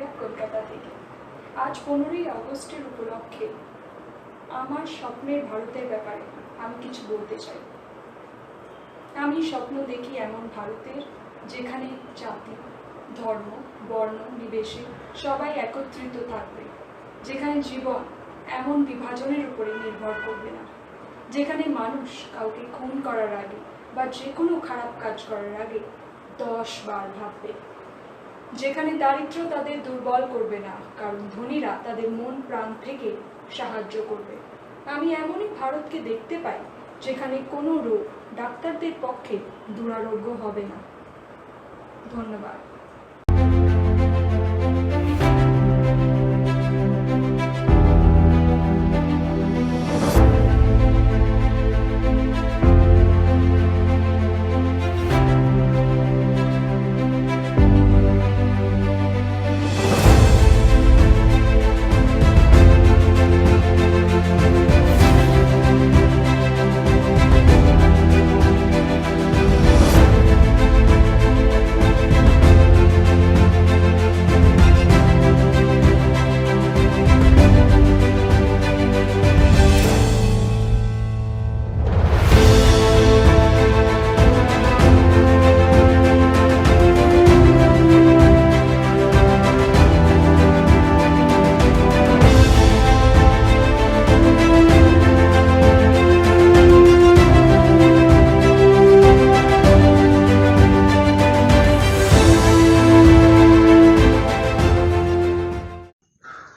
জয়া কলকাতা থেকে। আজ 15ই আগস্টের উপলক্ষে আমার স্বপ্নের ভারতের ব্যাপারে আমি কিছু বলতে চাই। আমি স্বপ্ন দেখি এমন ভারতের যেখানে জাতি, ধর্ম, বর্ণ নির্বিশেষে সবাই একত্রিত থাকবে, যেখানে জীবন এমন বিভাজনের উপরে নির্ভর করবে না, যেখানে মানুষ কাউকে খুন করার আগে বা যে কোনো খারাপ কাজ করার আগে 10 বার ভাববে, যেখানে দারিদ্র তাদের দুর্বল করবে না, কারণ ধনীরা তাদের মন প্রাণ থেকে সাহায্য করবে। আমি এমনই ভারতকে দেখতে পাই যেখানে কোনো রোগ ডাক্তারদের পক্ষে দুরারোগ্য হবে না। ধন্যবাদ।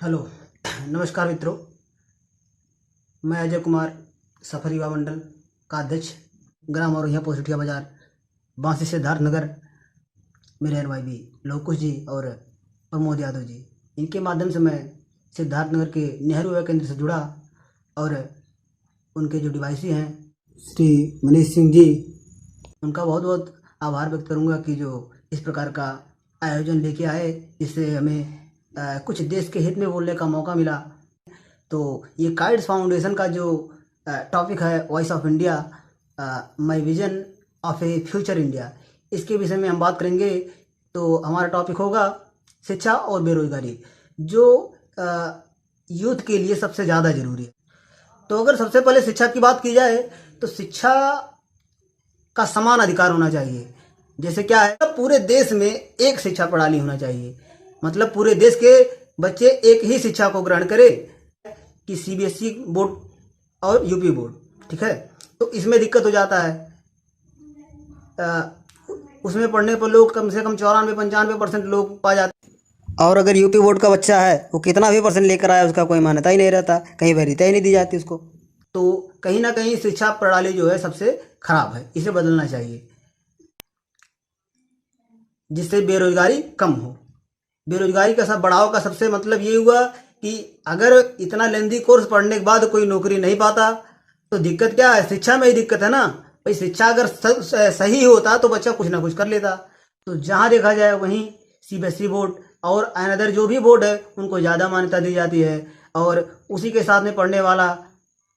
हेलो, नमस्कार मित्रों। मैं अजय कुमार, सफर युवा मंडल का अध्यक्ष, ग्राम और यहाँ पोस्टिया बाजार, बांसी सिद्धार्थ नगर। मेरे भाई भी लोकुश जी और प्रमोद यादव जी, इनके माध्यम से मैं सिद्धार्थ नगर के नेहरू युवा केंद्र से जुड़ा और उनके जो डिवाइसी हैं श्री मनीष सिंह जी, उनका बहुत बहुत आभार व्यक्त करूंगा कि जो इस प्रकार का आयोजन लेके आए, इससे हमें कुछ देश के हित में बोलने का मौका मिला। तो ये काइट्स फाउंडेशन का जो टॉपिक है voice of India, my vision of A future India, इसके विषय में हम बात करेंगे। तो हमारा टॉपिक होगा शिक्षा और बेरोजगारी, जो यूथ के लिए सबसे ज़्यादा ज़रूरी है। तो अगर सबसे पहले शिक्षा की बात की जाए तो शिक्षा का समान अधिकार होना चाहिए। जैसे क्या है, पूरे देश में एक शिक्षा प्रणाली होना चाहिए, मतलब पूरे देश के बच्चे एक ही शिक्षा को ग्रहण करें, कि सीबीएसई बोर्ड और यूपी बोर्ड, ठीक है। तो इसमें दिक्कत हो जाता है, उसमें पढ़ने पर लोग कम से कम 94-95% लोग पा जाते हैं। और अगर यूपी बोर्ड का बच्चा है, वो कितना भी % लेकर आया, उसका कोई मान्यता ही नहीं रहता, कहीं वैधता ही नहीं दी जाती उसको। तो कहीं ना कहीं शिक्षा प्रणाली जो है सबसे खराब है, इसे बदलना चाहिए, जिससे बेरोजगारी कम हो। बेरोजगारी का सब बढ़ाव का सबसे मतलब ये हुआ कि अगर इतना लेंदी कोर्स पढ़ने के बाद कोई नौकरी नहीं पाता तो दिक्कत क्या है, शिक्षा में ही दिक्कत है ना भाई। शिक्षा अगर सही होता तो बच्चा कुछ ना कुछ कर लेता। तो जहाँ देखा जाए वहीं सीबीएसई बोर्ड और अनदर जो भी बोर्ड है उनको ज़्यादा मान्यता दी जाती है, और उसी के साथ में पढ़ने वाला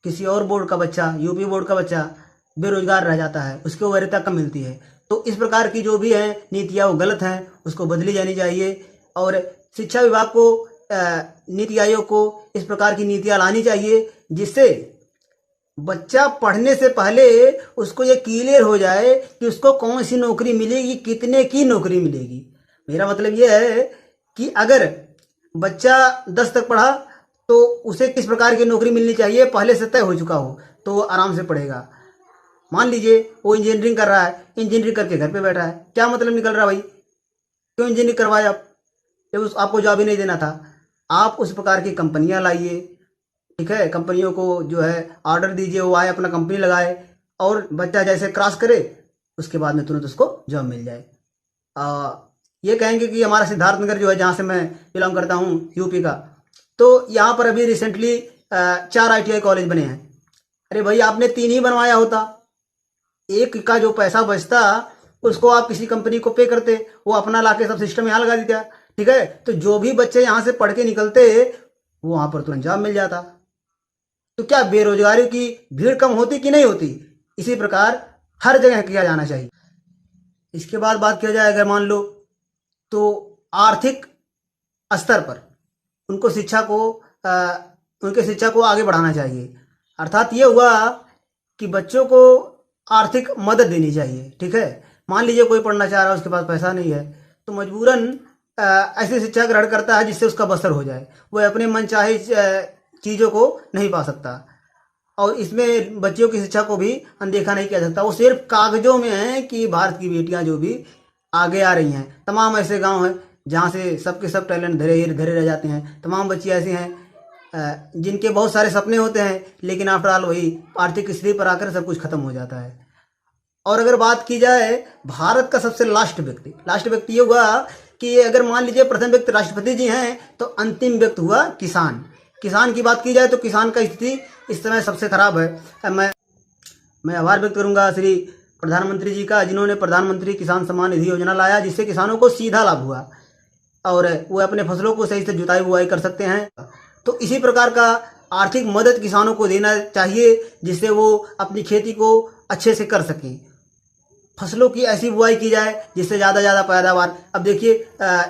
किसी और बोर्ड का बच्चा, यूपी बोर्ड का बच्चा बेरोजगार रह जाता है, उसको वरीयता कम मिलती है। तो इस प्रकार की जो भी है नीतियाँ वो गलत हैं, उसको बदली जानी चाहिए। और शिक्षा विभाग को, नीति आयोग को इस प्रकार की नीतियाँ लानी चाहिए, जिससे बच्चा पढ़ने से पहले उसको ये क्लियर हो जाए कि उसको कौन सी नौकरी मिलेगी, कितने की नौकरी मिलेगी। मेरा मतलब ये है कि अगर बच्चा 10 तक पढ़ा तो उसे किस प्रकार की नौकरी मिलनी चाहिए पहले से तय हो चुका हो, तो वो आराम से पढ़ेगा। मान लीजिए वो इंजीनियरिंग कर रहा है, इंजीनियरिंग करके घर पे बैठा है, क्या मतलब निकल रहा भाई, क्यों इंजीनियरिंग करवाया आप, जब आपको जॉब ही नहीं देना था। आप उस प्रकार की कंपनियां लाइए, ठीक है, कंपनियों को जो है ऑर्डर दीजिए, वो आए अपना कंपनी लगाए, और बच्चा जैसे क्रॉस करे उसके बाद में तुरंत उसको जॉब मिल जाए। ये कहेंगे कि हमारा सिद्धार्थ नगर जो है, जहाँ से मैं बिलोंग करता हूँ, यूपी का, तो यहाँ पर अभी रिसेंटली 4 ITI कॉलेज बने हैं। अरे भाई, आपने 3 ही बनवाया होता, एक का जो पैसा बचता उसको आप किसी कंपनी को पे करते, वो अपना लाके सब सिस्टम यहाँ लगा देता, ठीक है। तो जो भी बच्चे यहाँ से पढ़ के निकलते वो वहाँ पर तुरंत जॉब मिल जाता। तो क्या बेरोजगारी की भीड़ कम होती कि नहीं होती? इसी प्रकार हर जगह किया जाना चाहिए। इसके बाद बात किया जाए, अगर मान लो तो आर्थिक स्तर पर उनको शिक्षा को उनके शिक्षा को आगे बढ़ाना चाहिए। अर्थात ये हुआ कि बच्चों को आर्थिक मदद देनी चाहिए। ठीक है, मान लीजिए कोई पढ़ना चाह रहा है, उसके पास पैसा नहीं है, तो मजबूरन ऐसी शिक्षा ग्रहण करता है जिससे उसका बसर हो जाए। वह अपने मन चाहे चीज़ों को नहीं पा सकता, और इसमें बच्चियों की शिक्षा को भी अनदेखा नहीं किया सकता। वो सिर्फ कागजों में है कि भारत की बेटियां जो भी आगे आ रही हैं। तमाम ऐसे गांव हैं जहां से सबके सब टैलेंट धरे धरे रह जाते हैं। तमाम बच्ची ऐसी हैं जिनके बहुत सारे सपने होते हैं, लेकिन आफ्टर ऑल वही आर्थिक स्थिति पर आकर सब कुछ खत्म हो जाता है। और अगर बात की जाए भारत का सबसे लास्ट व्यक्ति ये हुआ कि अगर मान लीजिए प्रथम व्यक्ति राष्ट्रपति जी हैं, तो अंतिम व्यक्ति हुआ किसान। किसान की बात की जाए तो किसान का स्थिति इस समय सबसे खराब है। मैं आभार व्यक्त करूंगा श्री प्रधानमंत्री जी का, जिन्होंने प्रधानमंत्री किसान सम्मान निधि योजना लाया, जिससे किसानों को सीधा लाभ हुआ और वो अपने फसलों को सही से जुताई बुआई कर सकते हैं। तो इसी प्रकार का आर्थिक मदद किसानों को देना चाहिए, जिससे वो अपनी खेती को अच्छे से कर सकें। फसलों की ऐसी बुआई की जाए जिससे ज़्यादा ज़्यादा पैदावार। अब देखिए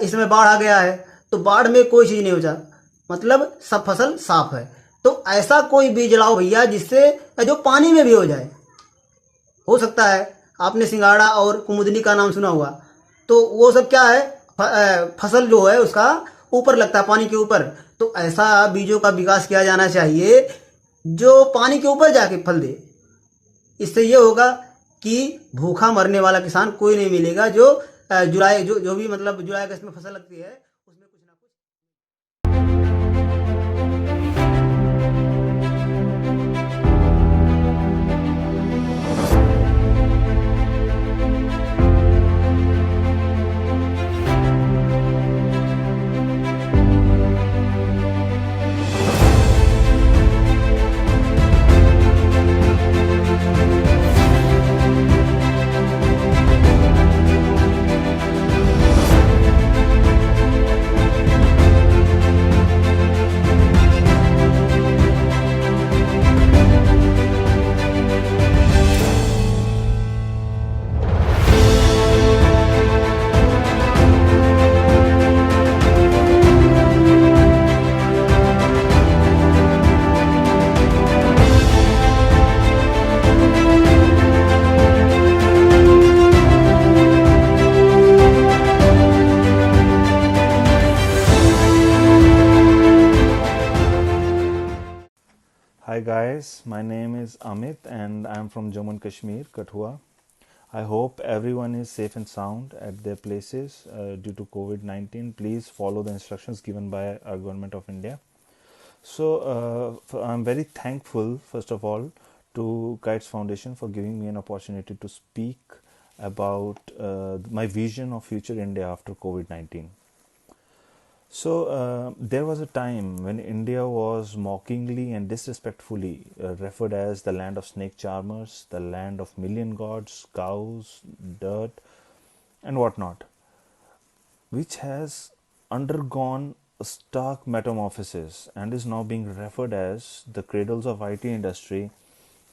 इसमें बाढ़ आ गया है, तो बाढ़ में कोई चीज़ नहीं होता, मतलब सब फसल साफ है। तो ऐसा कोई बीज लाओ भैया जिससे जो पानी में भी हो जाए। हो सकता है आपने सिंगाड़ा और कुमुदनी का नाम सुना हुआ, तो वो सब क्या है, फसल जो है उसका ऊपर लगता है, पानी के ऊपर। तो ऐसा बीजों का विकास किया जाना चाहिए जो पानी के ऊपर जाके फल दे। इससे ये होगा कि भूखा मरने वाला किसान कोई नहीं मिलेगा। जो जुलाई जो भी मतलब जुलाई अगस्त में फसल लगती है उसमें कुछ ना कुछ। Hi guys, my name is Amit and I'm from Jammu and Kashmir, Kathua. I hope everyone is safe and sound at their places due to COVID-19. Please follow the instructions given by our government of India. So I'm very thankful, first of all, to Kites Foundation for giving me an opportunity to speak about my vision of future India after COVID-19. So there was a time when India was mockingly and disrespectfully referred as the land of snake charmers, the land of million gods, cows, dirt, and whatnot, which has undergone a stark metamorphosis and is now being referred as the cradles of IT industry,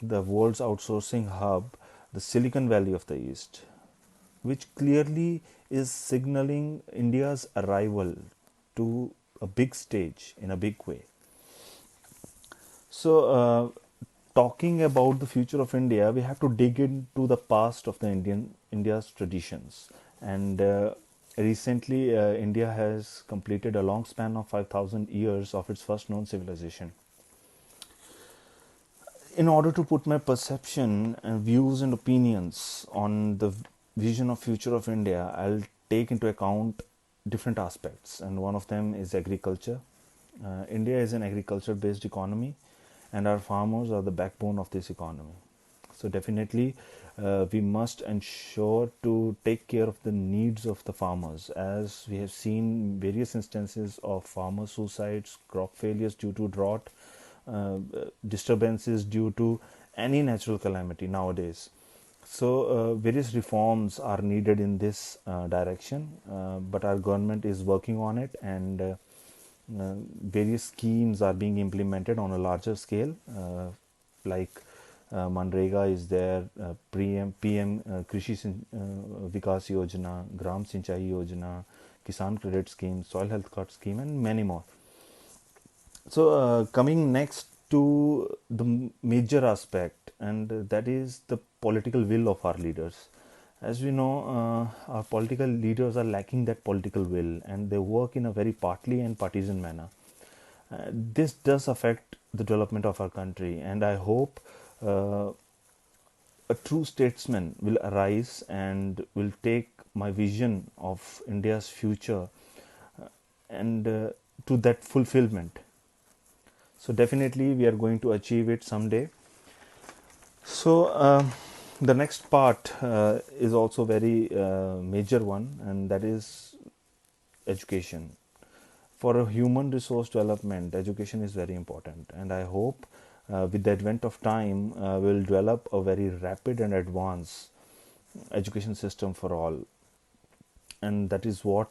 the world's outsourcing hub, the Silicon Valley of the East, which clearly is signaling India's arrival to a big stage in a big way. So, talking about the future of India, we have to dig into the past of the India's traditions. And recently, India has completed a long span of 5,000 years of its first known civilization. In order to put my perception and views and opinions on the vision of future of India, I'll take into account different aspects, and one of them is agriculture. India is an agriculture based economy, and our farmers are the backbone of this economy. So definitely we must ensure to take care of the needs of the farmers, as we have seen various instances of farmer suicides, crop failures due to drought, disturbances due to any natural calamity nowadays. So various reforms are needed in this direction, but our government is working on it, and various schemes are being implemented on a larger scale, like Manrega is there, PM Krishi Vikas Yojana, Gram Sinchai Yojana, Kisan Credit Scheme, Soil Health Card Scheme, and many more. So coming next to the major aspect, and that is the political will of our leaders. As we know, our political leaders are lacking that political will, and they work in a very partly and partisan manner. This does affect the development of our country, and I hope a true statesman will arise and will take my vision of India's future and to that fulfillment. So definitely we are going to achieve it someday. So the next part is also very major one, and that is education. For a human resource development, education is very important, and I hope with the advent of time we'll develop a very rapid and advanced education system for all, and that is what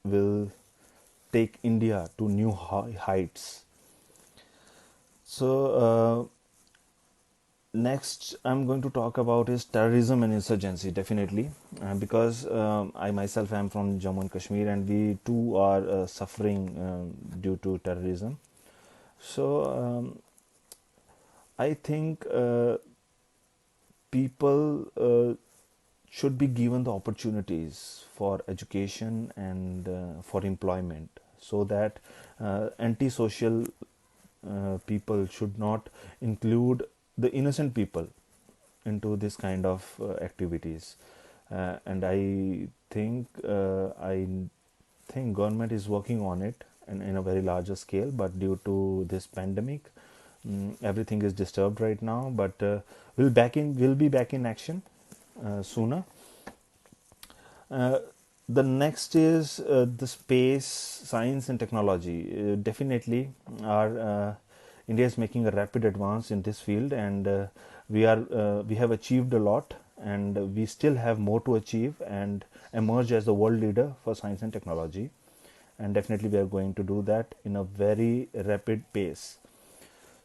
will take India to new heights. So next I'm going to talk about is terrorism and insurgency, definitely, because I myself am from Jammu and Kashmir, and we too are suffering due to terrorism. So I think people should be given the opportunities for education and for employment, so that antisocial people should not include the innocent people into this kind of activities, and I think government is working on it in a very larger scale, but due to this pandemic, everything is disturbed right now. But we'll be back in action sooner. The next is the space, science and technology. Definitely India is making a rapid advance in this field, and we have achieved a lot, and we still have more to achieve and emerge as the world leader for science and technology, and definitely we are going to do that in a very rapid pace.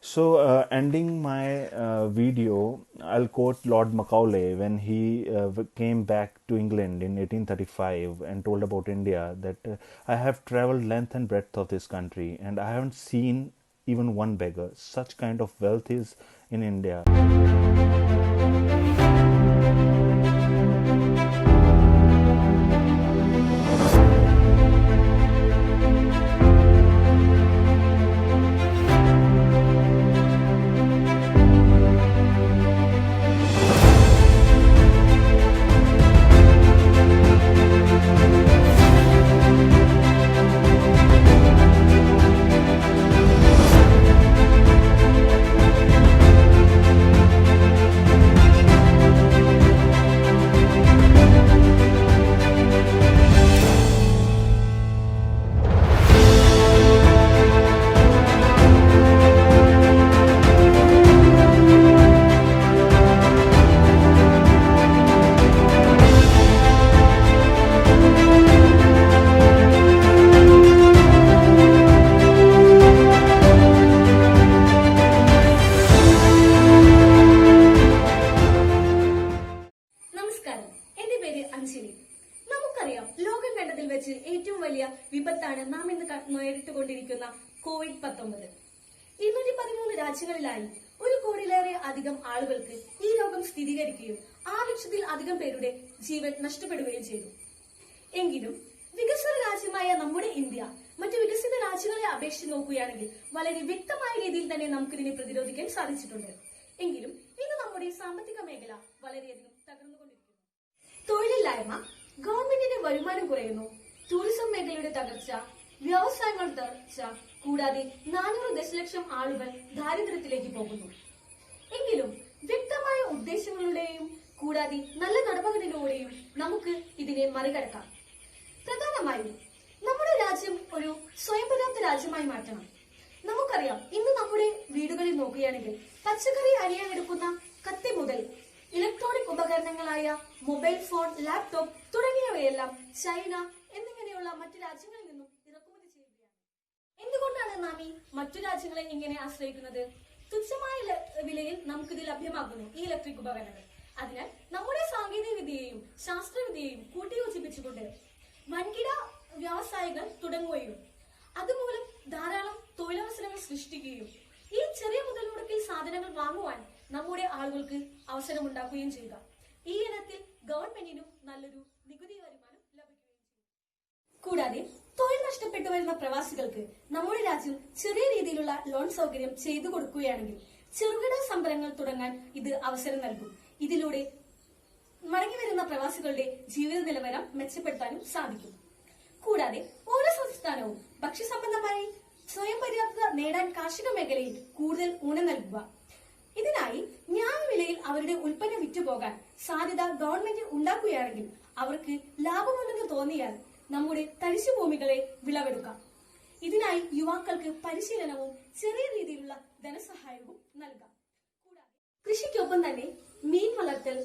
So ending my video, I'll quote Lord Macaulay when he came back to England in 1835 and told about India that I have travelled length and breadth of this country, and I haven't seen even one beggar. Such kind of wealth is in India. വിപത്താണ് നാം ഇന്ന് നേരിട്ടുകൊണ്ടിരിക്കുന്ന COVID-19. 213 രാജ്യങ്ങളിലായി 1 കോടിയിലേറെ അധികം ആളുകൾക്ക് ഈ രോഗം സ്ഥിരീകരിക്കുകയും 6 ലക്ഷത്തിൽ അധികം പേരുടെ ജീവൻ നഷ്ടപ്പെടുകയും ചെയ്തു. എങ്കിലും വികസ്വര രാജ്യമായ നമ്മുടെ ഇന്ത്യ മറ്റു വികസിത രാജ്യങ്ങളെ അപേക്ഷിച്ച് നോക്കുകയാണെങ്കിൽ വളരെ വ്യക്തമായ രീതിയിൽ തന്നെ നമുക്കിതിനെ പ്രതിരോധിക്കാൻ സാധിച്ചിട്ടുണ്ട്. എങ്കിലും ഇന്ന് നമ്മുടെ സാമ്പത്തിക മേഖല വളരെയധികം തകർന്നുകൊണ്ടിരിക്കുന്നു. തൊഴിലില്ലായ്മ, ഗവൺമെന്റിന്റെ വരുമാനം കുറയുന്നു, ടൂറിസം മേഖലയുടെ തകർച്ച, വ്യവസായങ്ങളുടെ തകർച്ച, കൂടാതെ 400 ദശലക്ഷം ആളുകൾ ദാരിദ്ര്യത്തിലേക്ക് പോകുന്നു. എങ്കിലും വ്യക്തമായ ഉദ്ദേശങ്ങളുടെയും കൂടാതെ നല്ല നടപടികളിലൂടെയും നമുക്ക് ഇതിനെ മറികടക്കാം. പ്രധാനമായും നമ്മുടെ രാജ്യം ഒരു സ്വയം പര്യാപ്ത രാജ്യമായി മാറ്റണം. നമുക്കറിയാം, ഇന്ന് നമ്മുടെ വീടുകളിൽ നോക്കുകയാണെങ്കിൽ പച്ചക്കറി അരിയാനെടുക്കുന്ന കത്തി മുതൽ ഇലക്ട്രോണിക് ഉപകരണങ്ങളായ മൊബൈൽ ഫോൺ, ലാപ്ടോപ്പ് തുടങ്ങിയവയെല്ലാം ചൈന എന്നിങ്ങനെയുള്ള മറ്റു രാജ്യങ്ങളിൽ നിന്നും ഇറക്കുമതി ചെയ്യുകയാണ്. എന്തുകൊണ്ടാണ് നാം ഈ മറ്റു രാജ്യങ്ങളെ ഇങ്ങനെ ആശ്രയിക്കുന്നത്? തുച്ഛമായ വിലയിൽ നമുക്കിത് ലഭ്യമാകുന്നു ഈ ഇലക്ട്രിക് ഉപകരണങ്ങൾ. അതിനാൽ നമ്മുടെ സാങ്കേതിക വിദ്യയെയും ശാസ്ത്രവിദ്യയെയും കൂട്ടിയോജിപ്പിച്ചുകൊണ്ട് വൻകിട വ്യവസായങ്ങൾ തുടങ്ങുകയും അതുമൂലം ധാരാളം തൊഴിലവസരങ്ങൾ സൃഷ്ടിക്കുകയും ഈ ചെറിയ മുതൽ മുടക്കിൽ സാധനങ്ങൾ വാങ്ങുവാൻ നമ്മുടെ ആളുകൾക്ക് അവസരമുണ്ടാക്കുകയും ചെയ്യുക. ഈ ഇനത്തിൽ ഗവൺമെന്റിനും നല്ലൊരു നികുതി വരുമാനം ലഭിക്കുകയും ചെയ്യും. കൂടാതെ തൊഴിൽ നഷ്ടപ്പെട്ടു വരുന്ന പ്രവാസികൾക്ക് നമ്മുടെ രാജ്യം ചെറിയ രീതിയിലുള്ള ലോൺ സൗകര്യം ചെയ്തു കൊടുക്കുകയാണെങ്കിൽ ചെറുകിട സംരംഭങ്ങൾ തുടങ്ങാൻ ഇത് അവസരം നൽകും. ഇതിലൂടെ മടങ്ങി വരുന്ന പ്രവാസികളുടെ ജീവിത നിലവാരം മെച്ചപ്പെടുത്താനും സാധിക്കും. കൂടാതെ ഓരോ സംസ്ഥാനവും ഭക്ഷ്യസംബന്ധമായി സ്വയം പര്യാപ്തത നേടാൻ കാർഷിക മേഖലയിൽ കൂടുതൽ ഊന്നൽ നൽകുക. ഇതിനായി ന്യായവിലയിൽ അവരുടെ ഉൽപ്പന്നം വിറ്റുപോകാൻ സാധ്യത ഗവൺമെന്റ് ഉണ്ടാക്കുകയാണെങ്കിൽ അവർക്ക് ലാഭമുണ്ടെന്ന് തോന്നിയാൽ നമ്മുടെ തരിശു ഭൂമികളെ വിളവെടുക്കാം. ഇതിനായി യുവാക്കൾക്ക് പരിശീലനവും ചെറിയ രീതിയിലുള്ള ധനസഹായവും നൽകാം. കൂടാതെ കൃഷിക്കൊപ്പം തന്നെ മീൻ വളർത്തൽ,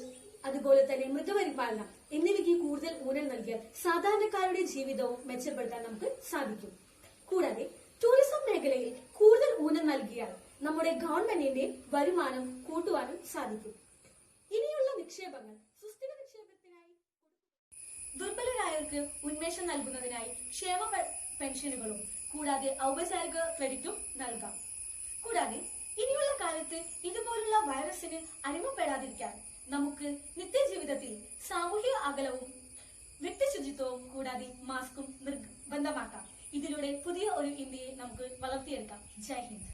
അതുപോലെ തന്നെ മൃഗപരിപാലനം എന്നിവയ്ക്ക് കൂടുതൽ ഊന്നൽ നൽകിയാൽ സാധാരണക്കാരുടെ ജീവിതവും മെച്ചപ്പെടുത്താൻ നമുക്ക് സാധിക്കും. കൂടാതെ ടൂറിസം മേഖലയിൽ കൂടുതൽ ഊന്നൽ നൽകിയാൽ നമ്മുടെ ഗവൺമെന്റിന്റെ വരുമാനം കൂട്ടുവാനും സാധിക്കും. ഇനിയുള്ള നിക്ഷേപങ്ങൾ സുസ്ഥിര നിക്ഷേപത്തിനായി ദുർബലരായവർക്ക് ഉന്മേഷം നൽകുന്നതിനായി ക്ഷേമ പെൻഷനുകളും കൂടാതെ ഔപചാരിക ക്രെഡിറ്റും നൽകാം. കൂടാതെ ഇനിയുള്ള കാലത്ത് ഇതുപോലുള്ള വൈറസിന് അടിമപ്പെടാതിരിക്കാൻ നമുക്ക് നിത്യജീവിതത്തിൽ സാമൂഹിക അകലവും വ്യക്തി ശുചിത്വവും കൂടാതെ മാസ്കും നിർബന്ധമാക്കാം. ഇതിലൂടെ പുതിയ ഒരു ഇന്ത്യയെ നമുക്ക് വളർത്തിയെടുക്കാം. ജയ് ഹിന്ദ്.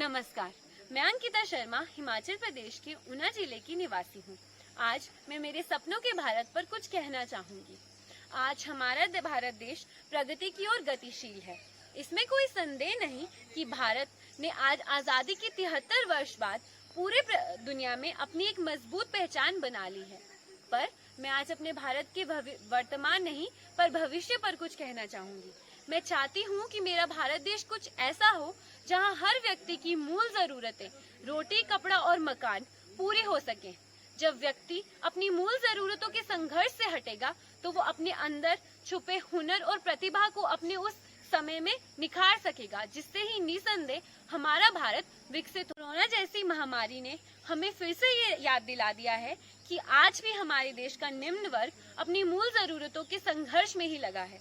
नमस्कार, मैं अंकिता शर्मा हिमाचल प्रदेश के ऊना जिले की निवासी हूँ। आज मैं मेरे सपनों के भारत पर कुछ कहना चाहूंगी। आज हमारा भारत देश प्रगति की ओर गतिशील है। इसमें कोई संदेह नहीं कि भारत ने आज आजादी के 73 वर्ष बाद पूरे दुनिया में अपनी एक मजबूत पहचान बना ली है। पर मैं आज अपने भारत के वर्तमान नहीं पर भविष्य पर कुछ कहना चाहूंगी। मैं चाहती हूँ कि मेरा भारत देश कुछ ऐसा हो जहाँ हर व्यक्ति की मूल जरूरतें रोटी, कपड़ा और मकान पूरी हो सके। जब व्यक्ति अपनी मूल जरूरतों के संघर्ष से हटेगा तो वो अपने अंदर छुपे हुनर और प्रतिभा को अपने उस समय में निखार सकेगा, जिससे ही निसंदेह हमारा भारत विकसित। कोरोना जैसी महामारी ने हमें फिर से ये याद दिला दिया है कि आज भी हमारे देश का निम्न वर्ग अपनी मूल जरूरतों के संघर्ष में ही लगा है।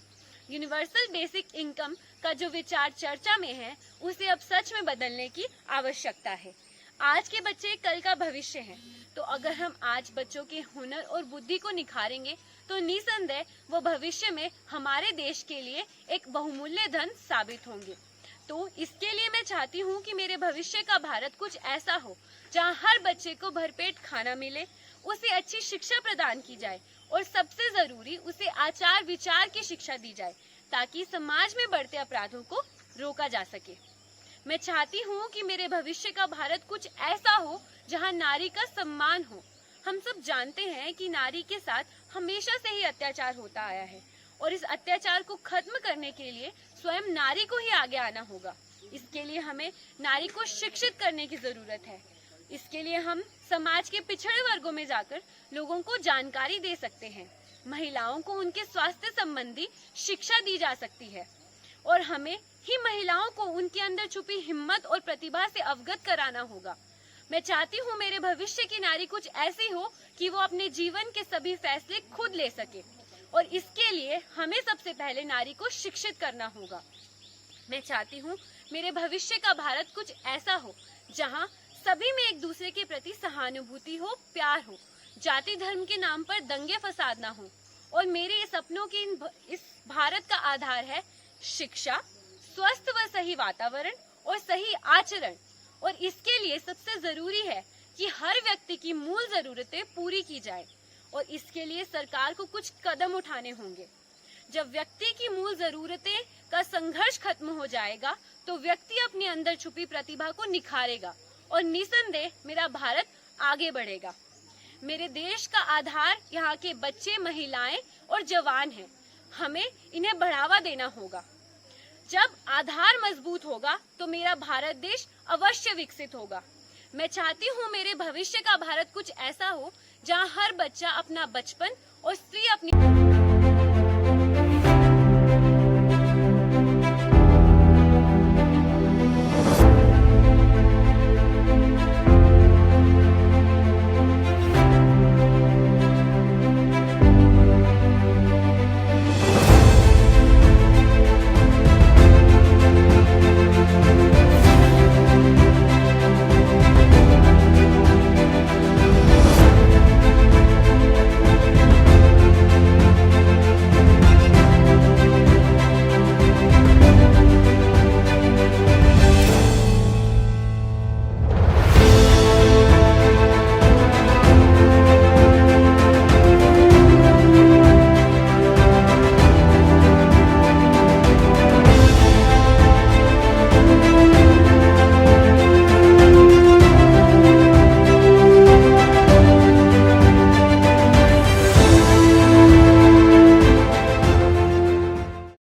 यूनिवर्सल बेसिक इनकम का जो विचार चर्चा में है, उसे अब सच में बदलने की आवश्यकता है। आज के बच्चे कल का भविष्य हैं, तो अगर हम आज बच्चों के हुनर और बुद्धि को निखारेंगे तो निसंदेह वो भविष्य में हमारे देश के लिए एक बहुमूल्य धन साबित होंगे। तो इसके लिए मैं चाहती हूँ कि मेरे भविष्य का भारत कुछ ऐसा हो जहाँ हर बच्चे को भरपेट खाना मिले, उसे अच्छी शिक्षा प्रदान की जाए और सबसे जरूरी उसे आचार विचार की शिक्षा दी जाए, ताकि समाज में बढ़ते अपराधों को रोका जा सके। मैं चाहती हूँ कि मेरे भविष्य का भारत कुछ ऐसा हो जहाँ नारी का सम्मान हो। हम सब जानते हैं कि नारी के साथ हमेशा से ही अत्याचार होता आया है और इस अत्याचार को खत्म करने के लिए स्वयं नारी को ही आगे आना होगा। इसके लिए हमें नारी को शिक्षित करने की जरूरत है। इसके लिए हम समाज के पिछड़े वर्गों में जाकर लोगों को जानकारी दे सकते हैं। महिलाओं को उनके स्वास्थ्य संबंधी शिक्षा दी जा सकती है और हमें ही महिलाओं को उनके अंदर छुपी हिम्मत और प्रतिभा से अवगत कराना होगा। मैं चाहती हूँ मेरे भविष्य की नारी कुछ ऐसी हो कि वो अपने जीवन के सभी फैसले खुद ले सके और इसके लिए हमें सबसे पहले नारी को शिक्षित करना होगा। मैं चाहती हूँ मेरे भविष्य का भारत कुछ ऐसा हो जहाँ सभी में एक दूसरे के प्रति सहानुभूति हो, प्यार हो, जाति धर्म के नाम पर दंगे फसाद ना हो। और मेरे इस सपनों की इस भारत का आधार है शिक्षा, स्वस्थ व सही वातावरण और सही आचरण। और इसके लिए सबसे जरूरी है कि हर व्यक्ति की मूल जरूरतें पूरी की जाए और इसके लिए सरकार को कुछ कदम उठाने होंगे। जब व्यक्ति की मूल जरूरतें का संघर्ष खत्म हो जाएगा तो व्यक्ति अपने अंदर छुपी प्रतिभा को निखारेगा और निसंदेह मेरा भारत आगे बढ़ेगा। मेरे देश का आधार यहाँ के बच्चे, महिलाएं और जवान हैं। हमें इन्हें बढ़ावा देना होगा। जब आधार मजबूत होगा तो मेरा भारत देश अवश्य विकसित होगा। मैं चाहती हूँ मेरे भविष्य का भारत कुछ ऐसा हो जहाँ हर बच्चा अपना बचपन और स्त्री अपनी